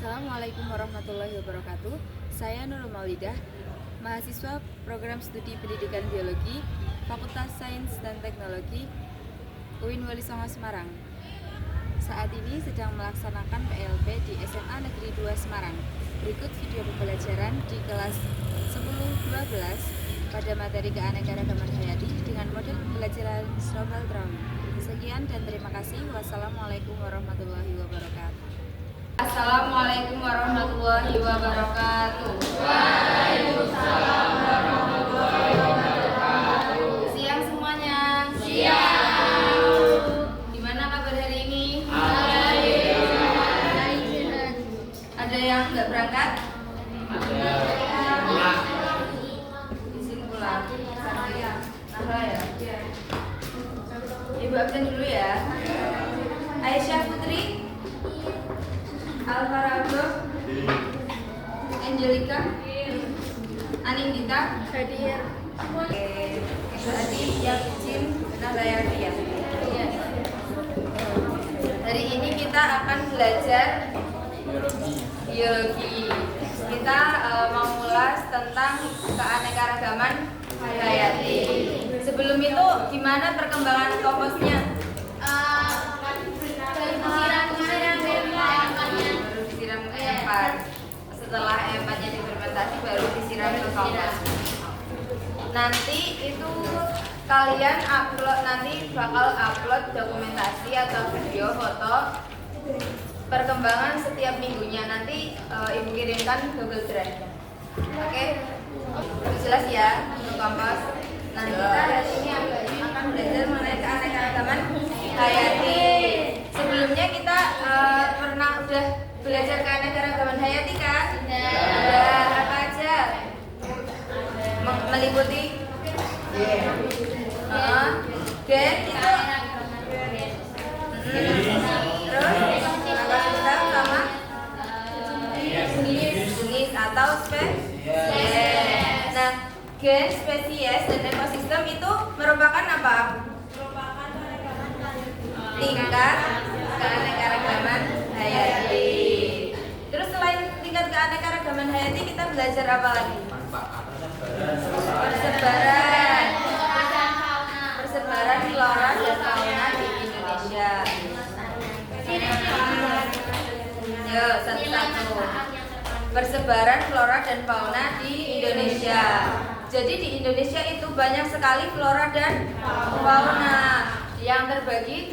Assalamualaikum warahmatullahi wabarakatuh. Saya Nurul Maulidah, mahasiswa Program Studi Pendidikan Biologi, Fakultas Sains dan Teknologi, UIN Wali Songo Semarang. Saat ini sedang melaksanakan PLP di SMA Negeri 2 Semarang. Berikut video pembelajaran di kelas 10-12 pada materi keanekaragaman hayati dengan model pembelajaran Snowball Drawing. Sekian dan terima kasih. Wassalamualaikum warahmatullahi wabarakatuh. Assalamualaikum warahmatullahi wabarakatuh. Waalaikumsalam warahmatullahi wabarakatuh. Siang semuanya. Siang. Gimana kabar hari ini? Alhamdulillah. Ada yang nggak berangkat? Ada. Izin pulang. Nah ya. Ibu absen dulu ya. Aisyah Putri, Alvarado, Angelica, Anindita, Hadir. Oke, tadi yang izin Nahlayati ya. Hari ini kita akan belajar biologi. Kita mau mengulas tentang keanekaragaman hayati. Sebelum itu, gimana perkembangan komposnya? Baru disiram E4. Setelah E4-nya difermentasi baru disiram ke kompos. Nanti itu kalian bakal upload dokumentasi atau video foto perkembangan setiap minggunya. Nanti ibu kirimkan Google Drive. Oke? Jelas ya untuk kompos. Nah, kita hari ini akan belajar mengenai keanekaragaman hayati. Sebelumnya kita udah belajar keanekaragaman hayati kan? Udah apa aja? Meliputi gen itu terus apa kita sama jenis atau spesies. Nah, gen, spesies, dan ekosistem itu merupakan apa? Tingkat keanekaragaman hayati. Terus selain tingkat keanekaragaman hayati, kita belajar apa lagi? Persebaran flora dan fauna di Indonesia. Yo, satu-satu. Persebaran flora dan fauna di Indonesia. Jadi di Indonesia itu banyak sekali flora dan fauna yang terbagi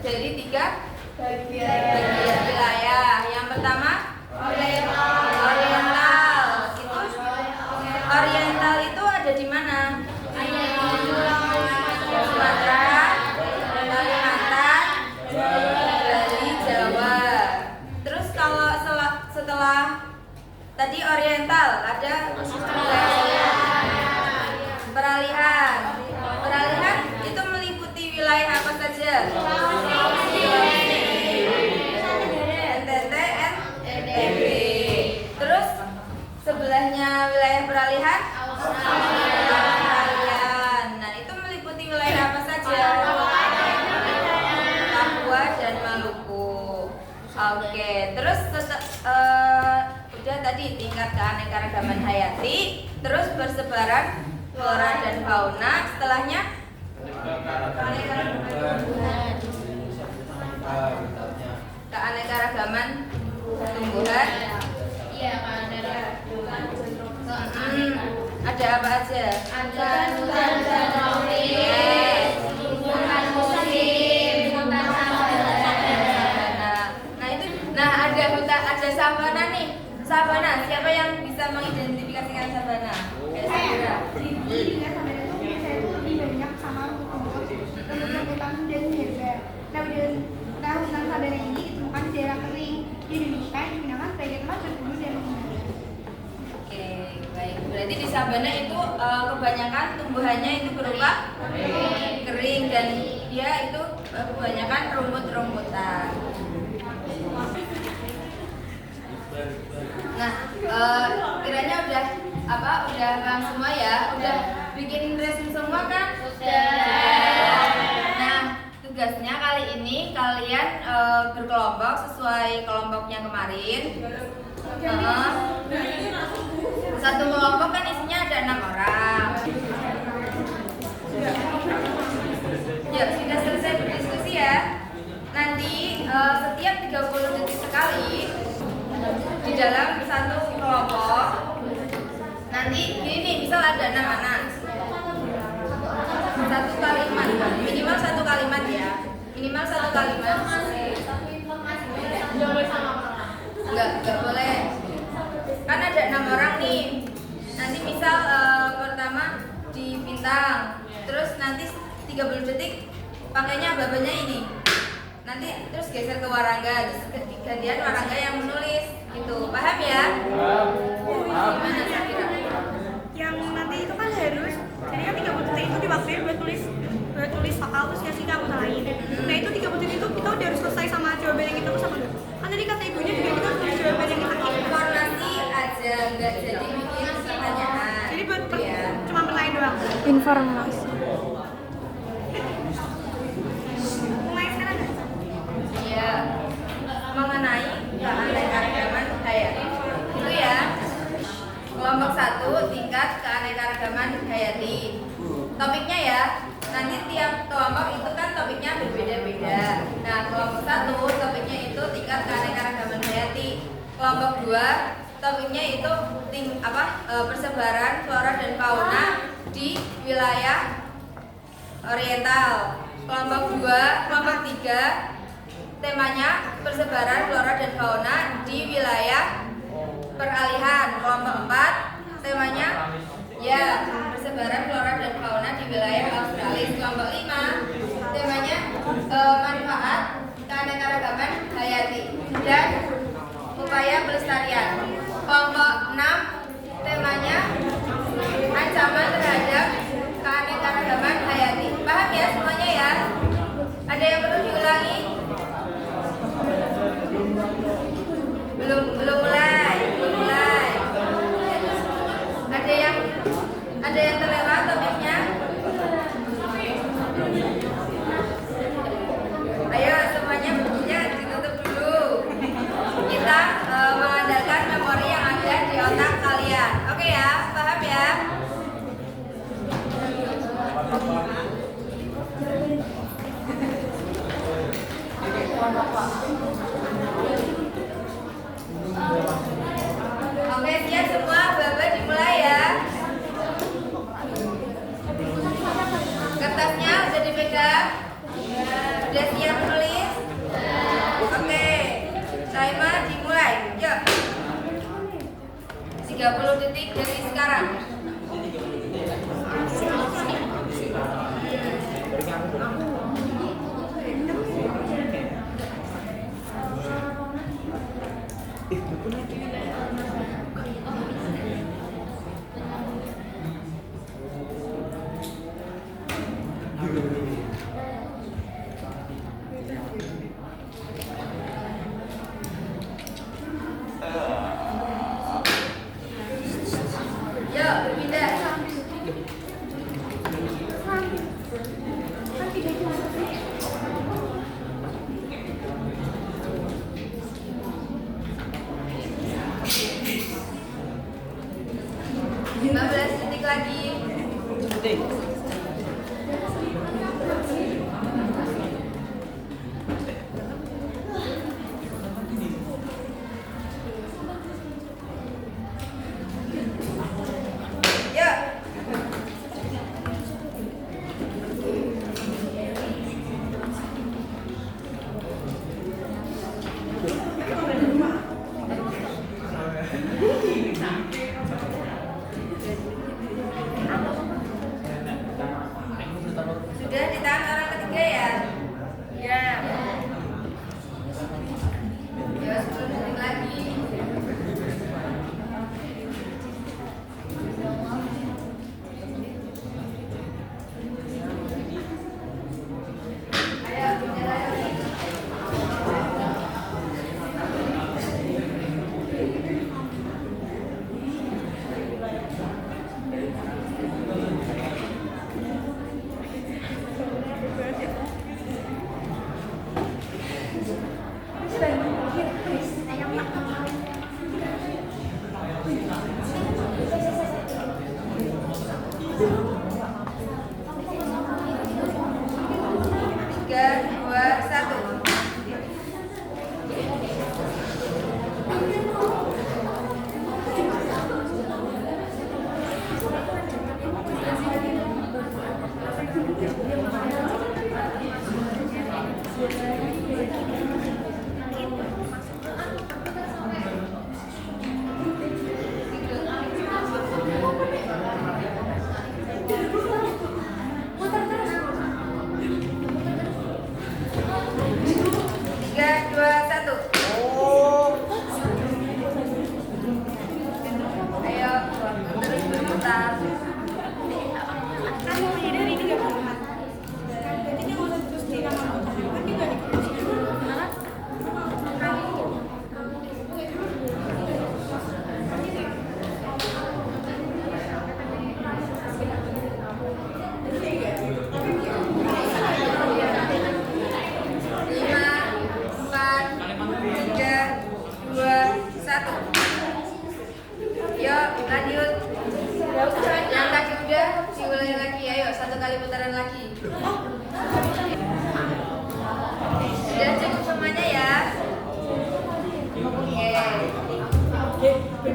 dari 3 bagian wilayah. Yang pertama Oriental itu ada di mana? Sumatera, Kalimantan, Bali, Jawa. Terus kalau setelah tadi Oriental ada peralihan itu meliputi wilayah apa saja? NTT, NTB. Terus sebelahnya wilayah peralihan Australia. Nah, itu meliputi wilayah apa saja? Papua dan Maluku. Oke, terus udah tadi tingkat keanekaragaman hayati, terus persebaran flora dan fauna, setelahnya keanekaragaman tumbuhan. Ada apa aja? Ada hutan dan tumbuhan musim, hutan sabana. Nah, ada sabana nih. Sabana, siapa yang bisa mengidentifikasikan sabana? Nah, hutan sabana ini ditemukan di daerah kering di Indonesia yang digunakan sebagai tempat berburu dan menghidupi. Oke, baik. Berarti di sabana itu kebanyakan tumbuhannya itu berupa kering dan dia itu kebanyakan rumput-rumputan. Nah, kiranya udah paham semua ya? Udah bikin resume semua kan? Nah, tugasnya kali ini kalian berkelompok sesuai kelompoknya kemarin. Satu kelompok kan isinya ada 6 orang. Ya, sudah selesai berdiskusi ya. Nanti setiap 30 detik sekali di dalam satu kelompok, nanti gini nih, misal ada 6 anak, satu kalimat, minimal satu kalimat ya, minimal satu kalimat. Enggak boleh, kan ada 6 orang nih. Nanti misal pertama di bintang, terus nanti 30 detik pakainya babanya ini, nanti terus geser ke warangga, terus gantian warangga yang menulis gitu. Paham ya? Gimana Sakira? Yang nanti itu kan harus, jadi kan 30 detik itu diwaktuin buat tulis soal terus ngasih kamu lain. Nah itu 30 detik itu kita udah harus selesai sama jawaban yang kita sama nggak? Kan tadi kata ibunya juga kita harus tulis jawaban yang kita Informasi aja, nggak jadi bikin pertanyaan. Jadi buat ya. cuma pertanyaan doang. Informasi. Mulai sekarang nggak? Iya, mengenai keanekaragaman hayati. Itu ya. Kelompok 1 tingkat keanekaragaman hayati. Topiknya ya, nanti tiap kelompok itu kan topiknya berbeda-beda. Nah, kelompok 1 topiknya itu tingkat keanekaragaman hayati. Kelompok 2 topiknya itu persebaran flora dan fauna di wilayah oriental. Kelompok 3 temanya persebaran flora dan fauna di wilayah peralihan. Kelompok 4 temanya ya persebaran flora dan fauna di wilayah Australia. Kelompok 5 temanya manfaat keanekaragaman hayati dan upaya pelestarian. Kelompok 6 temanya ancaman terhadap keanekaragaman hayati. Paham ya semuanya ya? Ada yang perlu diulangi? Belum mulai. Ada yang terlewat topiknya? Ayo semuanya bukunya ditutup dulu. Kita mengandalkan memori yang ada di otak kalian. Oke ya, paham ya? Oke, siap semua, Baba dimulai ya. Kertasnya udah dipegang? Udah siap nulis? Oke, timer dimulai. Yuk. 30 detik dari sekarang. Yuk, berpindah. Lima belas detik lagi. Yuk.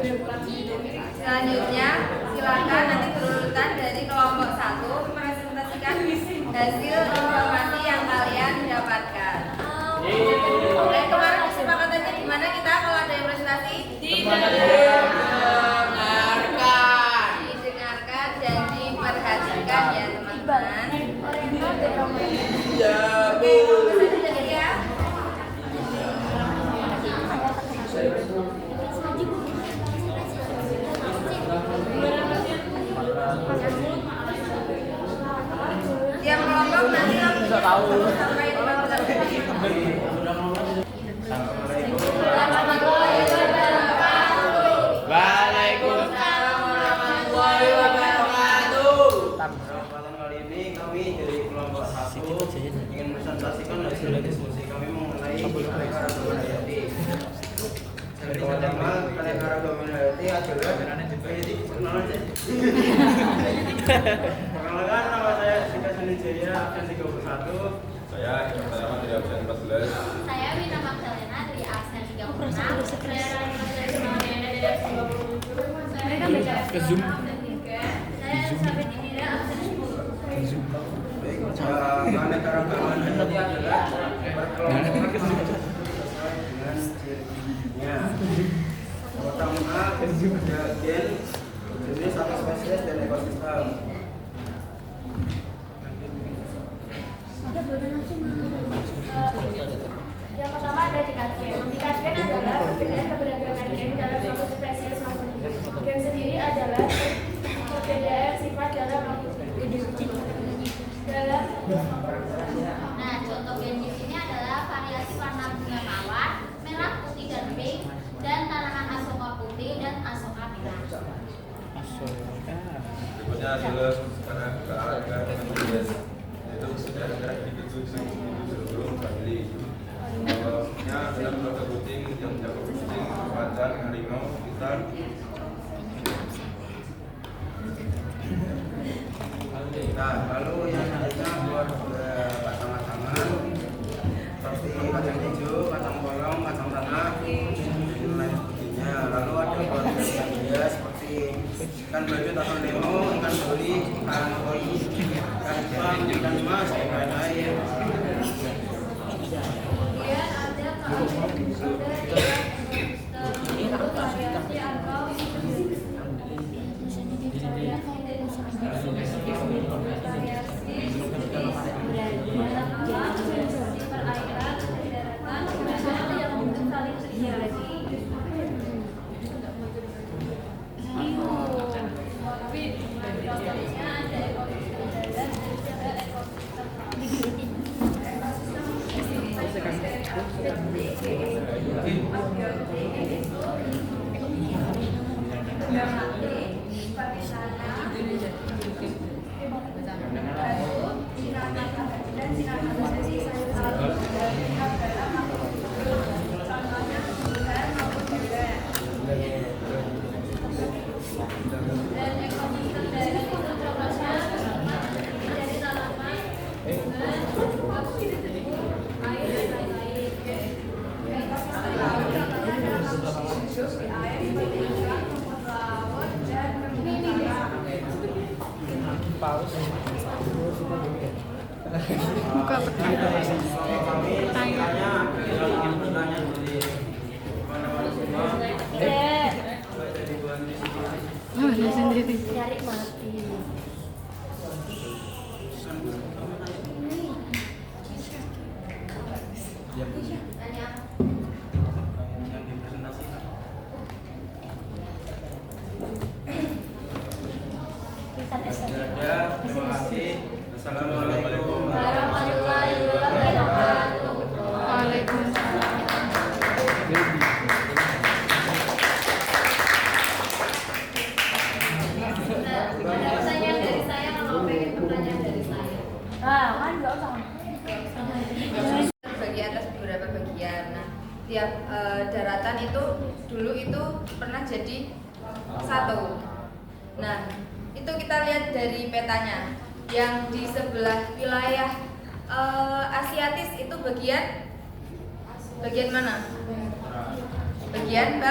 Selanjutnya, silakan nanti berurutan dari kelompok 1 mepresentasikan hasil informasi yang kalian dapatkan. Oke, kemarin kesepakatannya gimana kita kalau ada yang presentasi? Didengarkan dan diperhatikan ya teman-teman. Ya. Tiap kelompok nanti sampai 15 menit. Waalaikumsalam warahmatullahi wabarakatuh. Kesempatan kali ini kami dari kelompok 1 ingin presentasikan hasil diskusi kami mengenai keanekaragaman hayati. Yang pertama, keanekaragaman hayati adalah perkenalkan, nama saya Sika Sanijaya, absen 31. Saya yang pertama dari absen 14. Saya Wina Magdalena dari absen 36. Ke Zoom. Saya Elizabeth Indira absen 10. Baik, keanekaragaman hayati adalah perkelompokan sesuai dengan cirinya. Pertama, ada gen, jenis atau spesies dan ekosistem. Yang pertama ada tingkat gen. Tingkat gen adalah perbedaan keberagaman gen dalam suatu spesies maupun gen sendiri adalah perbedaan sifat dalam Nah, contoh gen di sini adalah variasi warna bunga mawar, merah, putih, dan pink, dan tanaman asoka putih dan asoka merah. Berikutnya adalah keanekaragaman bias, yaitu negara-negara sebelum family. Contohnya adalah keluarga kucing, jago kucing, macan, harimau, ikan. Nah, lalu yang selanjutnya keluarga kacang-kacangan seperti kacang hijau, kacang polong, kacang tanah, dan lain sebagainya. Lalu ada keluarga ikan hias seperti ikan badut atau nemo, ikan doli, ikan koi, ikan pang, ikan mas, dan lain-lain. Kemudian ada Buka pertanyaan. Cari mati. Tanya Yang dipresentasikan. Ya, terima kasih. Assalamualaikum warahmatullahi wabarakatuh. Pertanyaan dari saya, kalau pengen pertanyaan dari saya. Terbagi atas beberapa bagian. Nah, tiap daratan itu dulu itu pernah jadi satu. Nah, itu kita lihat dari petanya. Yang di sebelah wilayah Asiatis itu bagian mana? bagian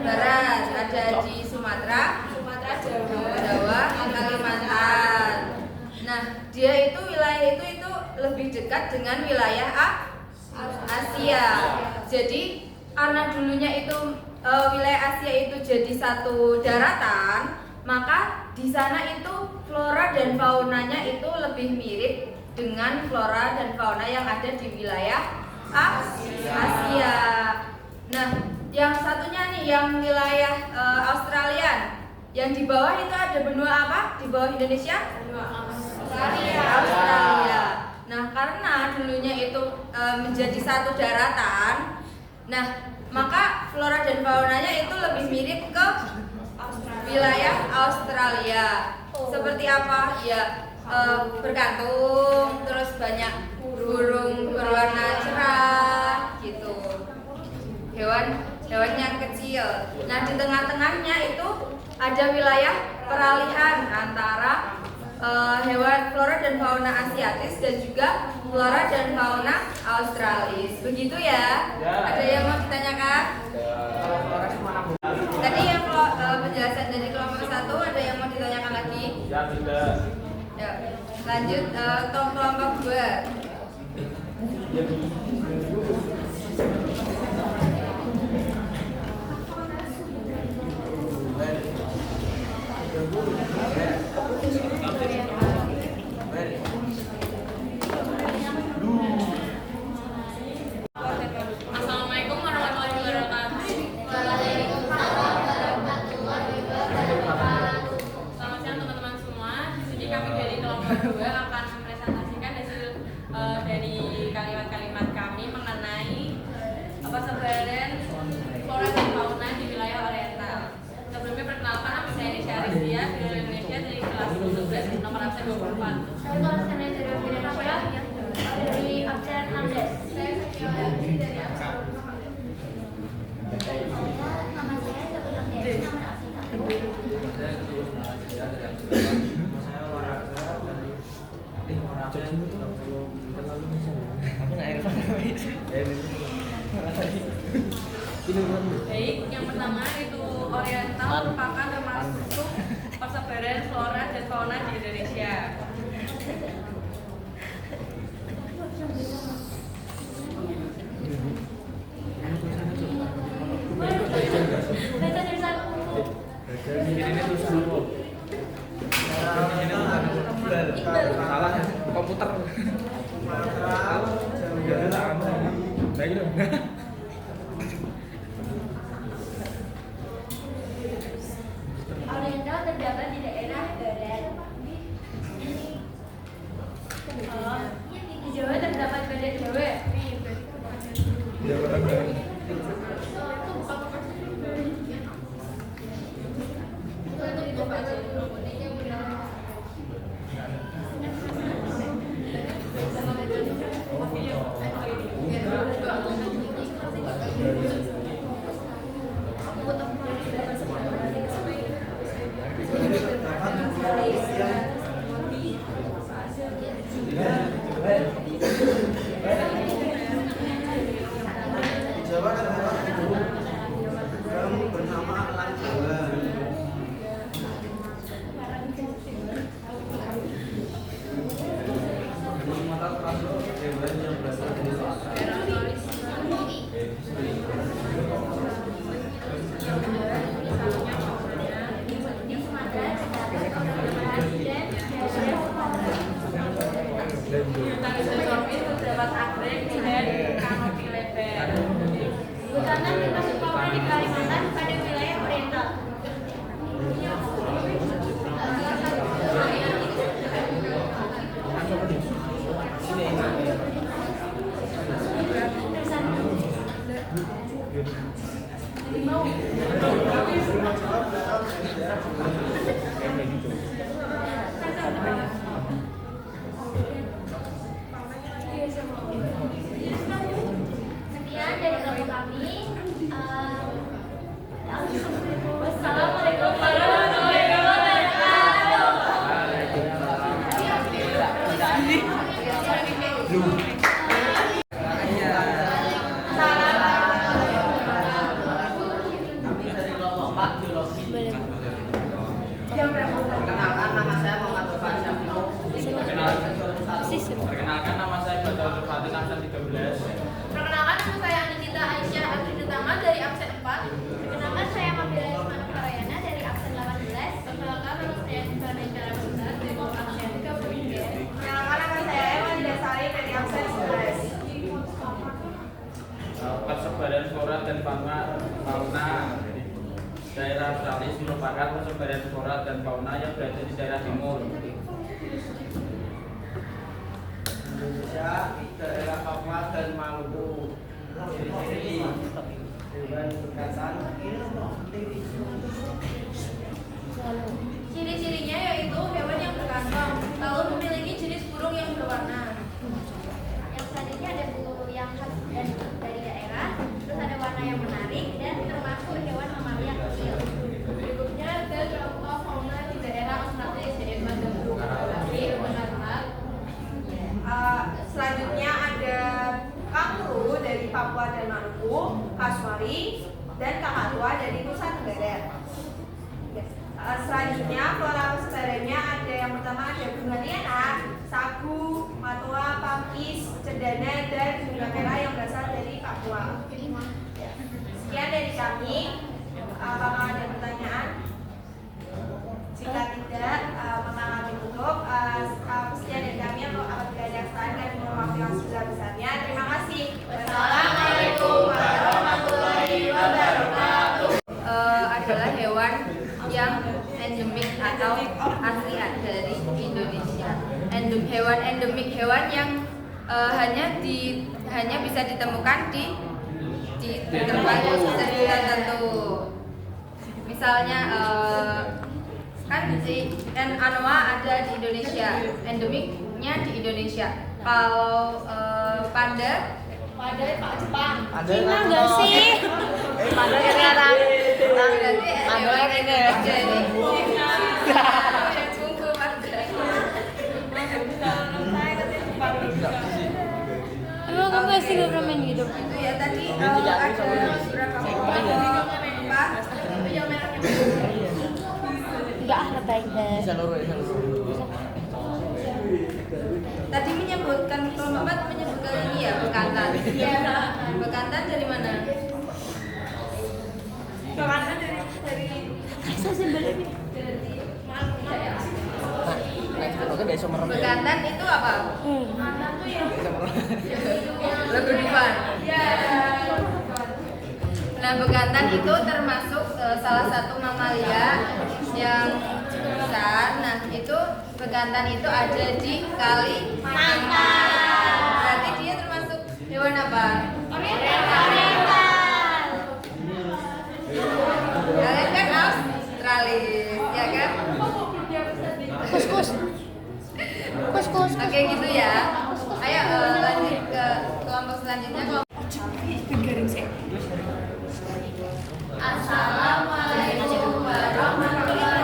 barat, ada di Sumatera, Jawa, Kalimantan. Nah, dia itu wilayah itu lebih dekat dengan wilayah Asia. Jadi karena dulunya itu wilayah Asia itu jadi satu daratan, maka di sana itu flora dan faunanya itu lebih mirip dengan flora dan fauna yang ada di wilayah Asia. Nah, yang satunya nih yang wilayah Australia. Yang di bawah itu ada benua apa? Di bawah Indonesia? Australia. Nah, karena dulunya itu menjadi satu daratan, nah maka flora dan faunanya itu lebih mirip ke wilayah Australia. Seperti apa? Ya bergantung, terus banyak burung berwarna cerah gitu. Hewan yang kecil. Nah, di tengah-tengahnya itu ada wilayah peralihan antara hewan flora dan fauna asiatis dan juga flora dan fauna australis. Begitu ya? Ada yang mau ditanyakan? Tadi yang penjelasan dari kelompok 1 ada yang mau ditanyakan lagi? Ya, tidak. Ya, lanjut kelompok 2. Assalamualaikum warahmatullahi wabarakatuh. Selamat siang teman-teman semua. Di sini kami dari kelompok 2 akan mempresentasikan hasil dari kalimat-kalimat kami mengenai persebaran flora dan fauna di wilayah Oriental. Sebelumnya perkenalkan, nama saya Nisha Rizia, dari Indonesia dari kelas 11 nomor absen 24. Saya tulisan dari Indonesia dari absen 16. Saya Satyawati dari absen 25. Nama saya Satyawati dari Baik, yang pertama itu Oriental merupakan termasuk persebaran flora dan fauna di Indonesia. Komputer. Oriental terdapat di daerah barat. Di Jawa terdapat badak Jawa. Jawa adalah kamu bernama Lan Jawa. Hewan yang berasal dari Di Sumatera terdapat orang dan Tanaman tropis terdapat anggrek dan kanopi lebar. Hutangan termasuk fauna di Kalimantan pada wilayah Oriental. Sekian dari kelompok kami. Wassalamualaikum warahmatullahi wabarakatuh. Daerah Australis merupakan persebaran flora dan fauna yang berada di daerah timur. Indonesia, daerah Papua dan Maluku. Ciri-ciri hewan bekantan. Ciri-cirinya yaitu hewan yang berkantong, lalu memiliki jenis burung yang berwarna. Yang selanjutnya ada bulu yang khas dan dari daerah, terus ada warna yang menarik dan termasuk hewan mamalia kecil. Berikutnya ada contoh fauna di daerah Australia, yaitu ada burung merpati, benar-benar. Selanjutnya ada kanguru dari Papua dan Maluku, kasuari, dan kakatua dari Nusa Tenggara. Selanjutnya flora persebarannya ada yang pertama ada bunga liana, sagu, matoa, pakis, cendana, dan bunga merah yang berasal dari Papua. Sekian dari kami. Apakah ada pertanyaan? Jika tidak, maka kami tutup. Sekian dari kami. Apabila ada kesalahan dan mohon maaf yang sebesar-besarnya. Terima kasih. Wassalamualaikum warahmatullahi wabarakatuh. Adalah hewan yang endemik atau asli dari Indonesia. Hewan endemik, hewan yang hanya bisa ditemukan di tempat tertentu. Misalnya kan anoa ada di Indonesia, endemiknya di Indonesia. Kalau panda Pak Jepang. Cina nggak sih? panda sekarang berarti hewan endemik jadi tunggu panda. Emang kamu pasti nggak pernah main gitu? Itu ya tadi ada beberapa apa? Enggak baik deh. Tadi menyebutkan kelompok 4 menyebutkan ini ya bekantan. Iya. Bekantan dari mana? Bekantan dari Bekantan itu apa? Legudupan. Nah, bekantan itu termasuk salah satu mamalia yang besar. Nah, itu bekantan itu ada di Kalimantan. Berarti dia termasuk hewan apa? Oriental. Kalian kan Australis, ya kan? Kus. Oke gitu ya. Ayo lanjut ke kelompok selanjutnya. Assalamualaikum warahmatullahi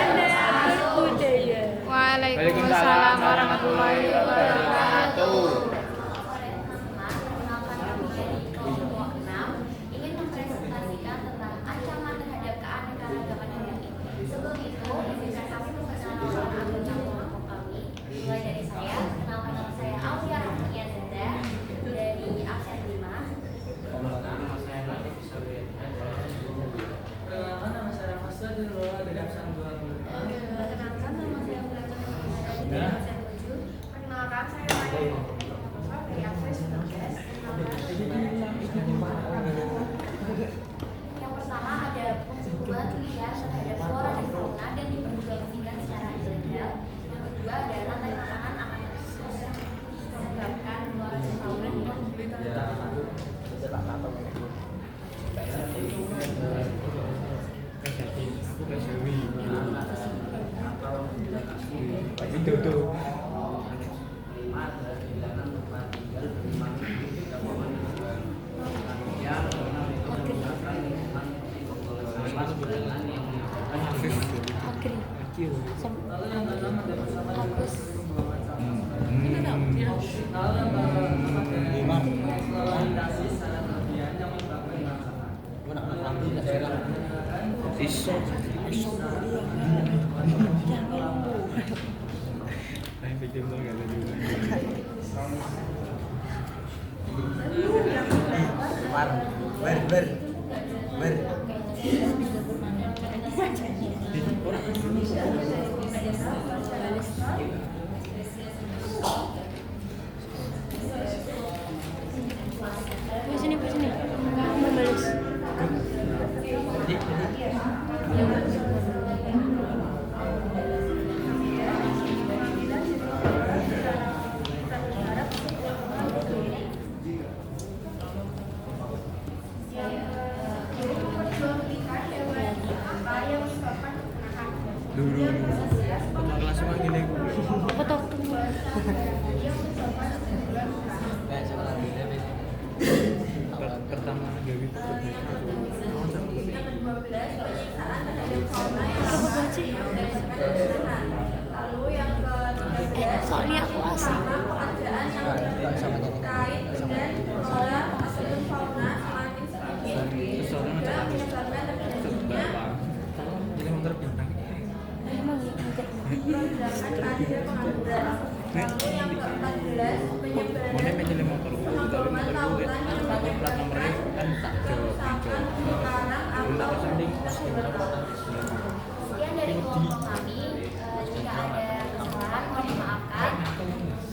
wabarakatuh. Waalaikumsalam warahmatullahi wabarakatuh. Ingin mempresentasikan tentang ancaman terhadap keanekaragaman hayati. Sebelum itu, izinkan kami memperkenalkan anggota kelompok kami. Mulai dari saya, kenalkan nama saya Aulia Rahmania Zenda dari absen 5. Perkenalkan nama saya Belajar dari absen 7. Perkenalkan saya Maya dari absen 19. Yang pertama ada pembunuhan liar terhadap flora dan fauna dan diperjualbelikan secara ilegal. Yang kedua ada rantai makanan akan menyebabkan flora dan fauna hidup. Sini. Aku mau balas. kelas semua gini. Apa toh? Pertama gawe Apa sih? Soalnya aku asli. jadi motor bintang. Emang enggak. Mana menjadi motor gue, tapi motor gue plat nomornya kan tak jauh. Tidak kesanding pasti Sekian dari kelompok kami. Jika ada kesalahan mohon dimaafkan.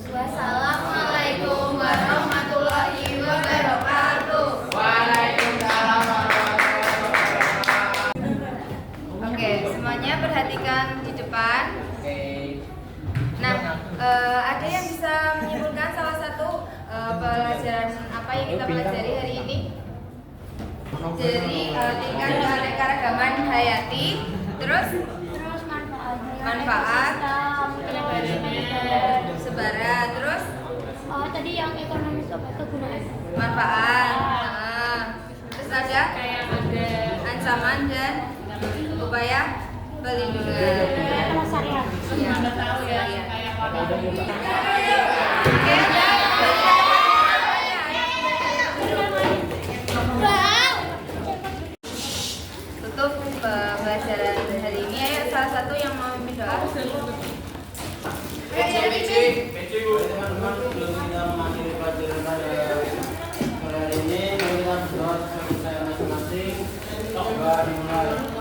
Wassalamualaikum warahmatullahi wabarakatuh. Waalaikumsalam warahmatullahi wabarakatuh. Oke, semuanya perhatikan di depan. Nah, ada yang bisa menyimpulkan salah satu pelajaran apa yang kita pelajari hari ini? Jadi tingkat keanekaragaman hayati, terus manfaat, sebaran, terus Tadi yang ekonomi apa kegunaan? manfaat. Nah, terus ada ancaman dan upaya pelindungan. Pelestarian. Ya, pelestarian. Tutup pembelajaran hari ini. Ayo salah satu yang mau memimpin doa. Teman-teman, sebelum kita mengakhiri pelajaran pada sore hari ini, mari kita berdoa sama saya masing-masing. Doa dimulai.